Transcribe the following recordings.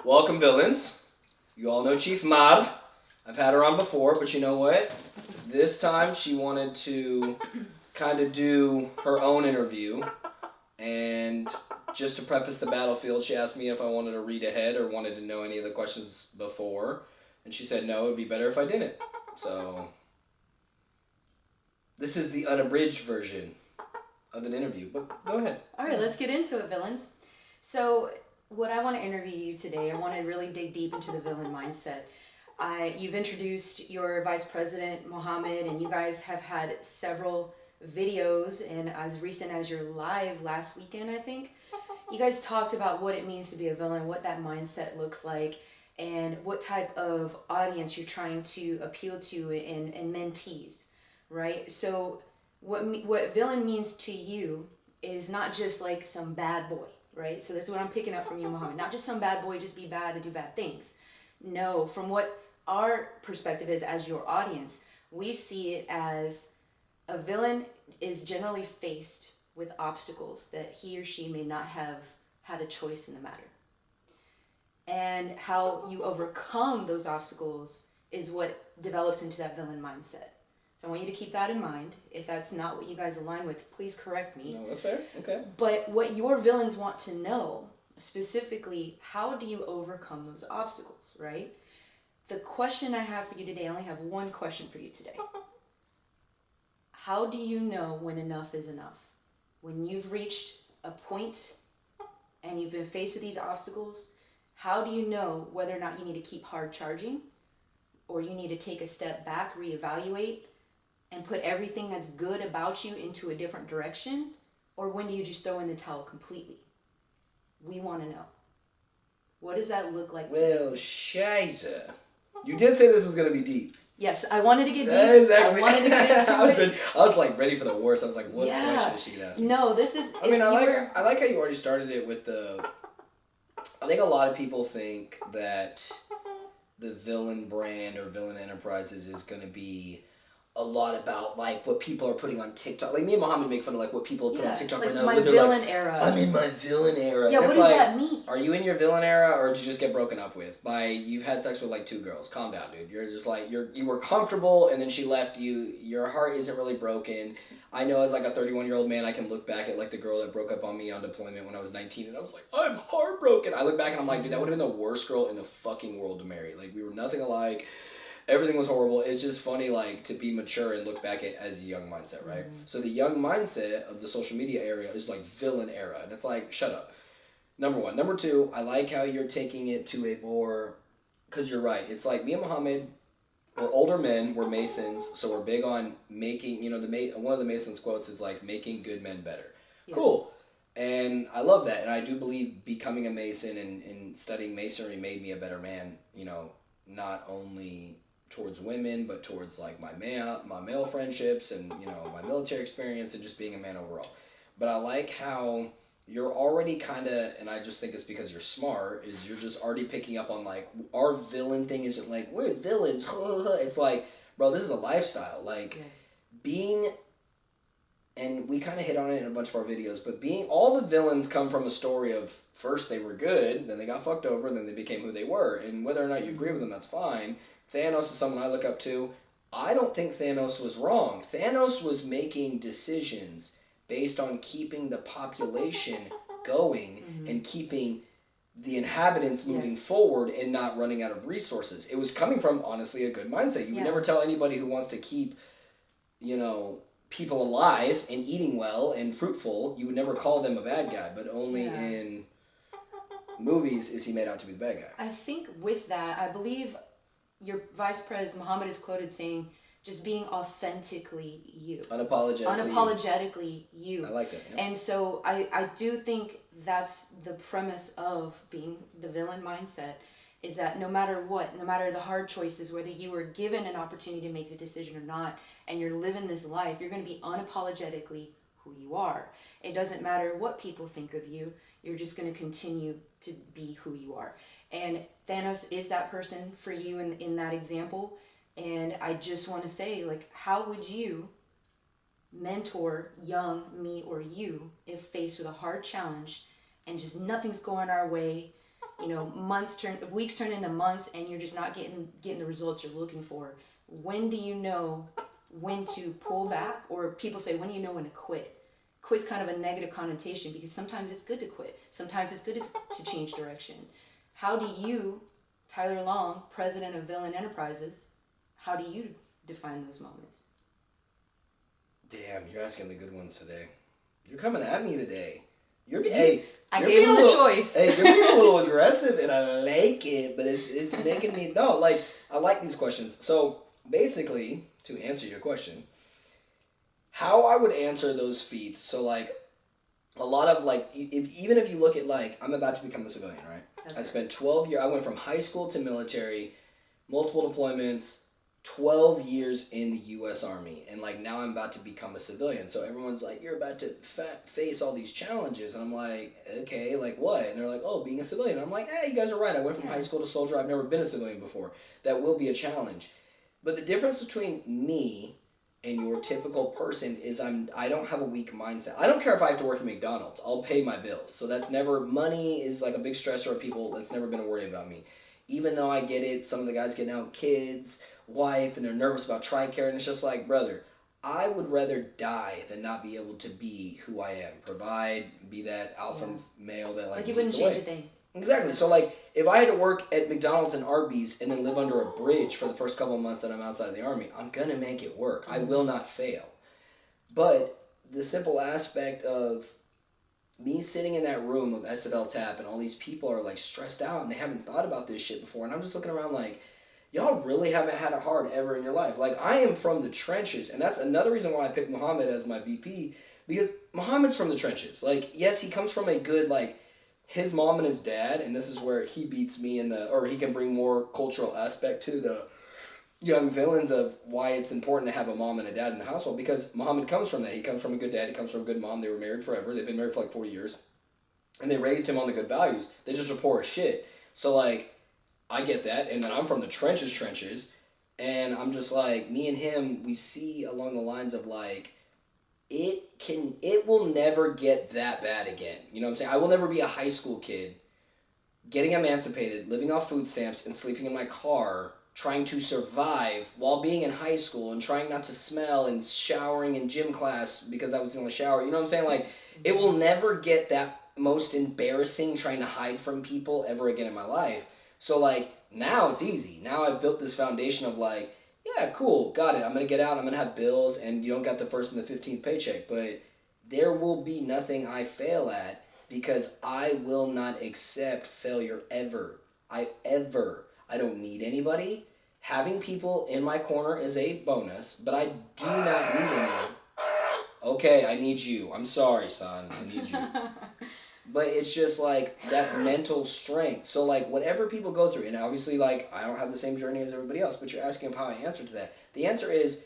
Welcome, villains. You all know Chief Mab. I've had her on before, but you know what? This time she wanted to kind of do her own interview. And just to preface the battlefield, she asked me if I wanted to read ahead or wanted to know any of the questions before. And she said no, it would be better if I didn't. So, this is the unabridged version of an interview. But go ahead. All right, let's get into it, villains. So, what I want to interview you today, I want to really dig deep into the villain mindset. You've introduced your vice president, Mohammed, and you guys have had several videos, and as recent as your live last weekend, I think, you guys talked about what it means to be a villain, what that mindset looks like, and what type of audience you're trying to appeal to in mentees, right? So what villain means to you is not just like some bad boy, right? So this is what I'm picking up from you, Mohammed. Not just some bad boy, just be bad and do bad things. No, from what our perspective is as your audience, we see it as a villain is generally faced with obstacles that he or she may not have had a choice in the matter. And how you overcome those obstacles is what develops into that villain mindset. So I want you to keep that in mind. If that's not what you guys align with, please correct me. No, that's fair. Okay. But what your villains want to know, specifically, how do you overcome those obstacles, right? The question I have for you today, I only have one question for you today. How do you know when enough is enough? When you've reached a point and you've been faced with these obstacles, how do you know whether or not you need to keep hard charging or you need to take a step back, reevaluate, and put everything that's good about you into a different direction? Or when do you just throw in the towel completely? We want to know. What does that look like to you? Well, shiza. You did say this was going to be deep. Yes, I wanted to get deep. That is actually, I wanted to get into it. I was like ready for the worst. I was like, what question is she going to ask me? No, this is... I mean, I like how you already started it with the... I think a lot of people think that the villain brand or villain enterprises is going to be a lot about like what people are putting on TikTok. Like me and Mohammed make fun of like what people put on TikTok like right now. my They're villain like, era. I'm in my villain era. Yeah, And what it's does like, that mean? Are you in your villain era, or did you just get broken up with by you've had sex with like 2 girls? Calm down, dude. You're just like you were comfortable, and then she left you. Your heart isn't really broken. I know as like a 31-year-old man, I can look back at like the girl that broke up on me on deployment when I was 19, and I was like, I'm heartbroken. I look back and I'm like, dude, that would have been the worst girl in the fucking world to marry. Like we were nothing alike. Everything was horrible. It's just funny, like, to be mature and look back at as a young mindset, right? Mm-hmm. So the young mindset of the social media area is like villain era, and it's like, shut up. Number one. Number two, I like how you're taking it to a more, because you're right. It's like me and Mohammed, we're older men, we're Masons, so we're big on making, one of the Masons quotes is like, making good men better. Yes. Cool. And I love that, and I do believe becoming a Mason and studying Masonry made me a better man, not only towards women, but towards like my male friendships and my military experience and just being a man overall. But I like how you're already kind of, and I just think it's because you're smart, is you're just already picking up on like our villain thing isn't like we're villains. It's like, bro, this is a lifestyle. Like being, and we kind of hit on it in a bunch of our videos, but being, all the villains come from a story of first they were good, then they got fucked over, and then they became who they were. And whether or not you agree with them, that's fine. Thanos is someone I look up to. I don't think Thanos was wrong. Thanos was making decisions based on keeping the population going and keeping the inhabitants moving forward and not running out of resources. It was coming from, honestly, a good mindset. You would never tell anybody who wants to keep, people alive and eating well and fruitful, you would never call them a bad guy, but only in movies is he made out to be the bad guy. I think with that, I believe your vice president, Mohammed, is quoted saying, just being authentically you. Unapologetically you. I like that. Yeah. And so I do think that's the premise of being the villain mindset, is that no matter what, no matter the hard choices, whether you were given an opportunity to make a decision or not, and you're living this life, you're going to be unapologetically who you are. It doesn't matter what people think of you. You're just going to continue to be who you are. And Thanos is that person for you in that example. And I just want to say, like, how would you mentor young me or you if faced with a hard challenge and just nothing's going our way? weeks turn into months, and you're just not getting the results you're looking for. When do you know when to pull back? Or people say, when do you know when to quit? Quit's kind of a negative connotation, because sometimes it's good to quit. Sometimes it's good to change direction. How do you, Tyler Long, president of Villain Enterprises, how do you define those moments? Damn, you're asking the good ones today. You're coming at me today. I gave him the choice. Hey, you're being a little aggressive, and I like it, but it's making me I like these questions. So basically, to answer your question, how I would answer those feats. So like, a lot of like, even if you look at like, I'm about to become a civilian, right? I spent 12 years. I went from high school to military, multiple deployments. 12 years in the U.S. Army, and like now I'm about to become a civilian. So everyone's like, you're about to face all these challenges, and I'm like, okay, like what? And they're like, oh, being a civilian. I'm like, hey, you guys are right. I went from high school to soldier. I've never been a civilian before. That will be a challenge. But the difference between me and your typical person is I don't have a weak mindset. I don't care if I have to work at McDonald's. I'll pay my bills. So that's never, money is like a big stressor of people. That's never been a worry about me. Even though I get it, some of the guys getting out kids, wife, and they're nervous about TRICARE, and it's just like, brother, I would rather die than not be able to be who I am, provide, be that alpha male that like you wouldn't change a thing. Exactly. So like, if I had to work at McDonald's and Arby's and then live under a bridge for the first couple of months that I'm outside of the Army, I'm gonna make it work. I will not fail. But the simple aspect of me sitting in that room of SFL TAP, and all these people are like stressed out and they haven't thought about this shit before, and I'm just looking around like, y'all really haven't had it hard ever in your life. Like, I am from the trenches, and that's another reason why I picked Muhammad as my VP, because Muhammad's from the trenches. Like, yes, he comes from a good, like, his mom and his dad, and this is where he beats me or he can bring more cultural aspect to the young villains of why it's important to have a mom and a dad in the household, because Muhammad comes from that. He comes from a good dad, he comes from a good mom. They were married forever. They've been married for like 40 years, and they raised him on the good values. They just were poor as shit. So, like, I get that, and then I'm from the trenches, and I'm just like, me and him, we see along the lines of like, it will never get that bad again. You know what I'm saying? I will never be a high school kid getting emancipated, living off food stamps, and sleeping in my car, trying to survive while being in high school and trying not to smell, and showering in gym class because I was the only shower. You know what I'm saying? Like, it will never get that most embarrassing trying to hide from people ever again in my life. So, like, now it's easy. Now I've built this foundation of, like, yeah, cool, got it. I'm going to get out, I'm going to have bills, and you don't got the first and the 15th paycheck. But there will be nothing I fail at, because I will not accept failure ever. I don't need anybody. Having people in my corner is a bonus, but I do not need anyone. Okay, I need you. I'm sorry, son. I need you. But it's just like that mental strength. So like, whatever people go through, and obviously like, I don't have the same journey as everybody else, but you're asking of how I answer to that. The answer is,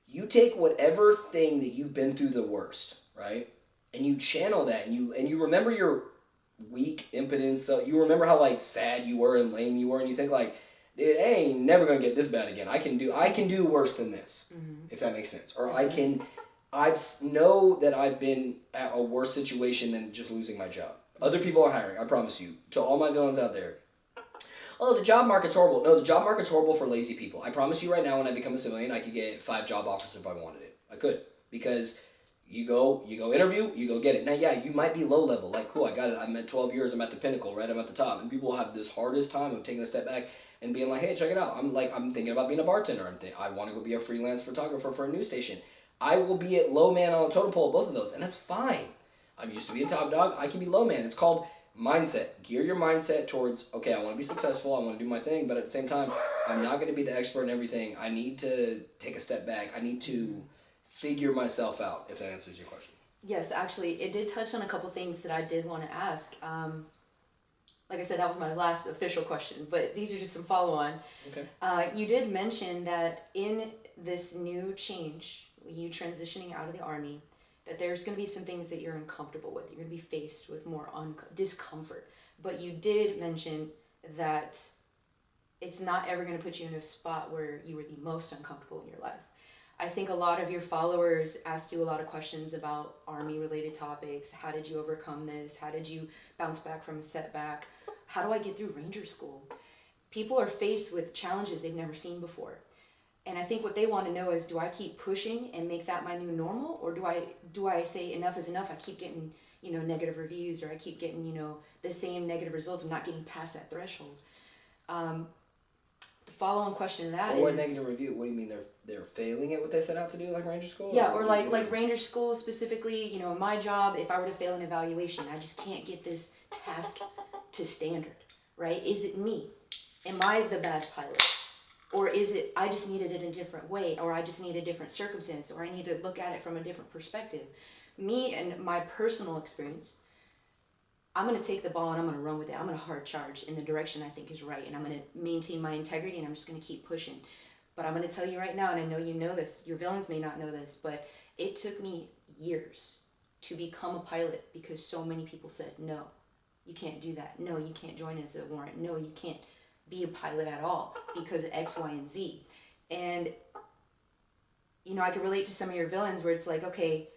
you take whatever thing that you've been through the worst, right? And you channel that, and you remember your weak impotence. So you remember how like sad you were and lame you were, and you think like, it ain't never gonna get this bad again. I can do worse than this, if that makes sense. Or I know that I've been at a worse situation than just losing my job. Other people are hiring, I promise you. To all my villains out there. Oh, the job market's horrible. No, the job market's horrible for lazy people. I promise you right now, when I become a civilian, I could get 5 job offers if I wanted it. I could. Because you go interview, you go get it. Now, yeah, you might be low level. Like, cool, I got it. I'm at 12 years, I'm at the pinnacle, right? I'm at the top. And people have this hardest time of taking a step back and being like, hey, check it out. I'm thinking about being a bartender. I want to go be a freelance photographer for a news station. I will be at low man on the totem pole of both of those, and that's fine. I'm used to being top dog. I can be low man. It's called mindset. Gear your mindset towards, okay, I want to be successful. I want to do my thing, but at the same time, I'm not going to be the expert in everything. I need to take a step back. I need to figure myself out, if that answers your question. Yes, actually, it did touch on a couple things that I did want to ask. Like I said, that was my last official question, but these are just some follow-on. Okay. You did mention that in this new change, you transitioning out of the Army, that there's going to be some things that you're uncomfortable with. You're going to be faced with more discomfort. But you did mention that it's not ever going to put you in a spot where you were the most uncomfortable in your life. I think a lot of your followers ask you a lot of questions about Army-related topics. How did you overcome this? How did you bounce back from a setback? how do I get through Ranger School? People are faced with challenges they've never seen before. And I think what they want to know is, do I keep pushing and make that my new normal? Or do I say enough is enough? I keep getting, negative reviews, or I keep getting, the same negative results. I'm not getting past that threshold. The follow-on question to that or is... what negative review? What do you mean they're failing at what they set out to do, like Ranger School? Yeah, or like Ranger School specifically, my job, if I were to fail an evaluation, I just can't get this task to standard, right? Is it me? Am I the bad pilot? Or is it, I just needed it in a different way, or I just need a different circumstance, or I need to look at it from a different perspective? Me and my personal experience, I'm going to take the ball and I'm going to run with it. I'm going to hard charge in the direction I think is right, and I'm going to maintain my integrity, and I'm just going to keep pushing. But I'm going to tell you right now, and I know you know this, your villains may not know this, but it took me years to become a pilot because so many people said, no, you can't do that. No, you can't join as a warrant. No, you can't be a pilot at all because of X, Y, and Z. And, I could relate to some of your villains where it's like, okay,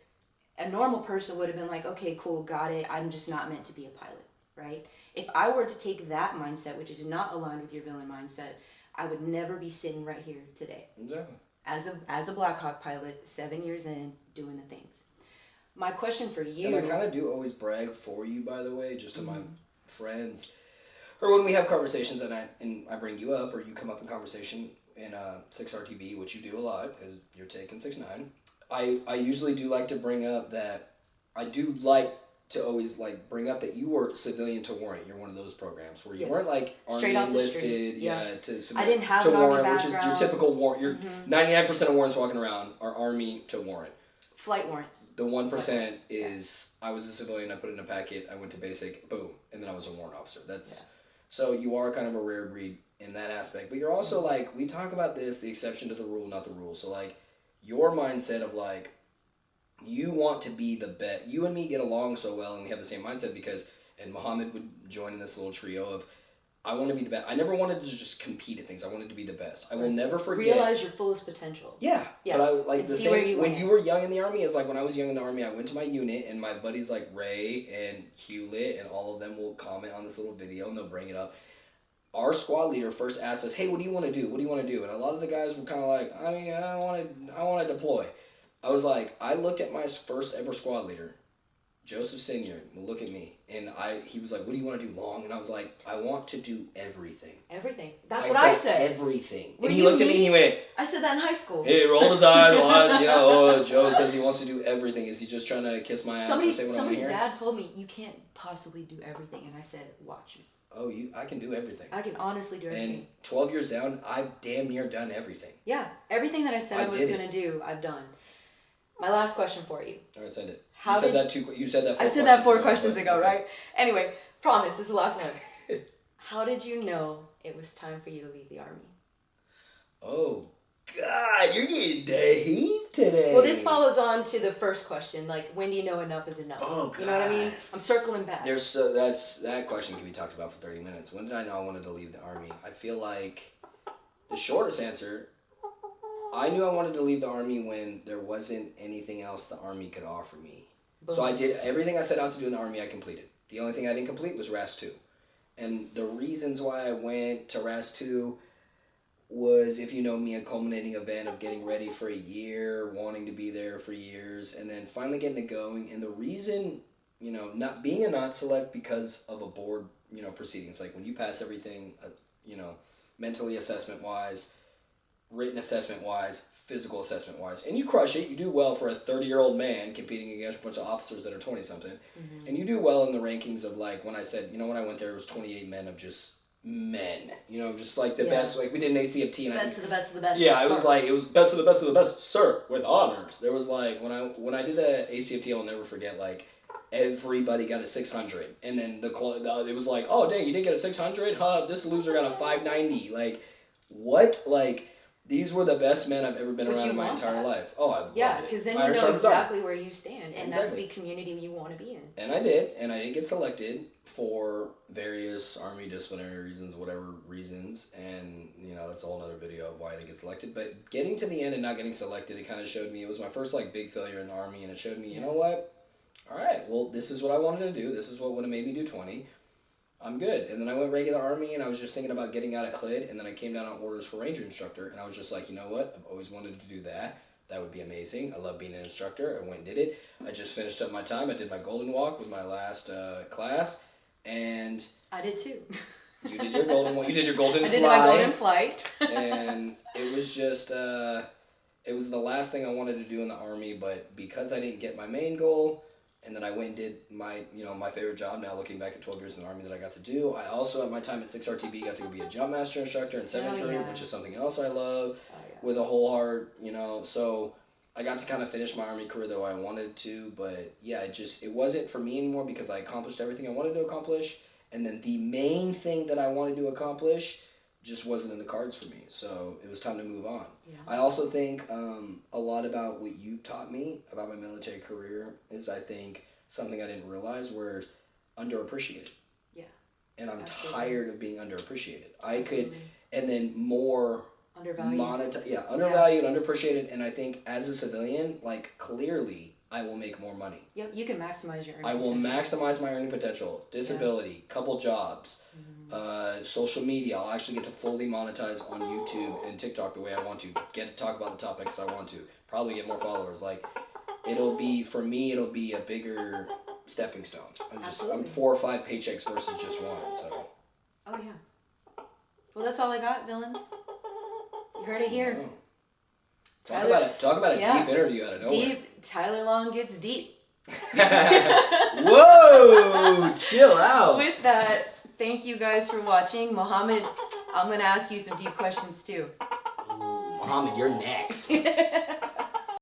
a normal person would have been like, okay, cool, got it. I'm just not meant to be a pilot, right? If I were to take that mindset, which is not aligned with your villain mindset, I would never be sitting right here today. Exactly. As a Black Hawk pilot, 7 years in, doing the things. My question for you... And I kind of do always brag for you, by the way, just to my friends. Or when we have conversations and I bring you up, or you come up in conversation in 6RTB, which you do a lot, because you're taking 6-9. I usually do like to bring up that I do like to always bring up that you were civilian to warrant. You're one of those programs where you weren't straight army enlisted, I didn't have to an warrant, army which is your background. typical warrant. Your 99% of warrants walking around are army to warrant. Flight warrants. The 1% is I was a civilian, I put it in a packet, I went to basic, boom, and then I was a warrant officer. So you are kind of a rare breed in that aspect. But you're also we talk about this, the exception to the rule, not the rule. So your mindset of you want to be the best. You and me get along so well, and we have the same mindset and Muhammad would join in this little trio of, I want to be the best. I never wanted to just compete at things. I wanted to be the best. I will never forget. Realize your fullest potential. Yeah. But I the see same when you were young in the Army is when I was young in the Army, I went to my unit, and my buddies Ray and Hewlett and all of them will comment on this little video and they'll bring it up. Our squad leader first asked us, hey, what do you want to do? What do you want to do? And a lot of the guys were kind of I want to deploy. I was I looked at my first ever squad leader, Joseph Senior, look at me. And he was what do you want to do long? And I was I want to do everything. Everything. That's what I said. Everything. And he looked at me and he went, I said that in high school. He rolled his eyes. Joe says he wants to do everything. Is he just trying to kiss my ass or say what I want to hear? Somebody's dad told me, you can't possibly do everything. And I said, watch me. Oh, I can do everything. I can honestly do everything. And 12 years down, I've damn near done everything. Yeah. Everything that I said I was going to do, I've done. My last question for you. All right, send it. You said that 4 questions ago. I said that 4 questions ago, right? Anyway, promise, this is the last one. How did you know it was time for you to leave the Army? Oh, God, you're getting deep today. Well, this follows on to the first question, when do you know enough is enough? Oh, God. You know what I mean? I'm circling back. That question can be talked about for 30 minutes. When did I know I wanted to leave the Army? I feel the shortest answer, I knew I wanted to leave the Army when there wasn't anything else the Army could offer me. Boom. So I did everything I set out to do in the Army, I completed. The only thing I didn't complete was RAS 2. And the reasons why I went to RAS 2 was, if you know me, a culminating event of getting ready for a year, wanting to be there for years, and then finally getting it going. And the reason, not being a not select because of a board, proceedings. When you pass everything, mentally assessment-wise, written assessment-wise, physical assessment-wise, and you crush it, you do well for a 30-year-old man competing against a bunch of officers that are 20-something, and you do well in the rankings of, when I said, when I went there, it was 28 men of just men, just the best, we did an ACFT, and best of the best of the best. Yeah, it was it was best of the best of the best, sir, with honors. There was when I did the ACFT, I'll never forget, everybody got a 600, and then it was oh dang, you didn't get a 600, huh? This loser got a 590. What? These were the best men I've ever been around in my entire life. Oh, I loved it. Because then you know exactly where you stand, and that's the community you want to be in. And I did, and I didn't get selected for various Army disciplinary reasons, whatever reasons, and that's a whole other video of why I didn't get selected. But getting to the end and not getting selected, it kind of showed me, it was my first big failure in the Army, and it showed me, you know what? All right, well, this is what I wanted to do. This is what would have made me do 20. I'm good. And then I went regular Army, and I was just thinking about getting out at Hood, and then I came down on orders for Ranger Instructor, and I was just like, you know what? I've always wanted to do that. That would be amazing. I love being an instructor. I went and did it. I just finished up my time. I did my Golden Walk with my last class, and I did too. you did your Golden Walk. You did your Golden I Flight. did my Golden Flight. And it was just, it was the last thing I wanted to do in the Army, but because I didn't get my main goal, and then I went and did my, my favorite job now, looking back at 12 years in the Army that I got to do. I also, at my time at 6RTB, got to be a jump master instructor in 7th Group, which is something else I love with a whole heart, So I got to kind of finish my Army career the way I wanted to, but yeah, it wasn't for me anymore because I accomplished everything I wanted to accomplish. And then the main thing that I wanted to accomplish just wasn't in the cards for me. So it was time to move on. Yeah. I also think a lot about what you taught me about my military career is, I think, something I didn't realize was underappreciated. Yeah. And I'm Absolutely. tired of being underappreciated. I Absolutely. could, and then more Undervalued. Undervalued, underappreciated, and I think as a civilian, like, clearly, I will make more money. Yep, you can maximize your earning I will potential. maximize my earning potential, disability, couple jobs, social media. I'll actually get to fully monetize on YouTube and TikTok the way I want to. Get to talk about the topics I want to. Probably get more followers. Like, for me, it'll be a bigger stepping stone. I'm 4 or 5 paychecks versus just one. So. Oh yeah. Well, that's all I got, villains. You heard it here. Wow. Talk about a deep interview out of nowhere. Deep. Tyler Long gets deep. Whoa! Chill out. With that, thank you guys for watching. Mohammed, I'm going to ask you some deep questions too. Mohammed, you're next.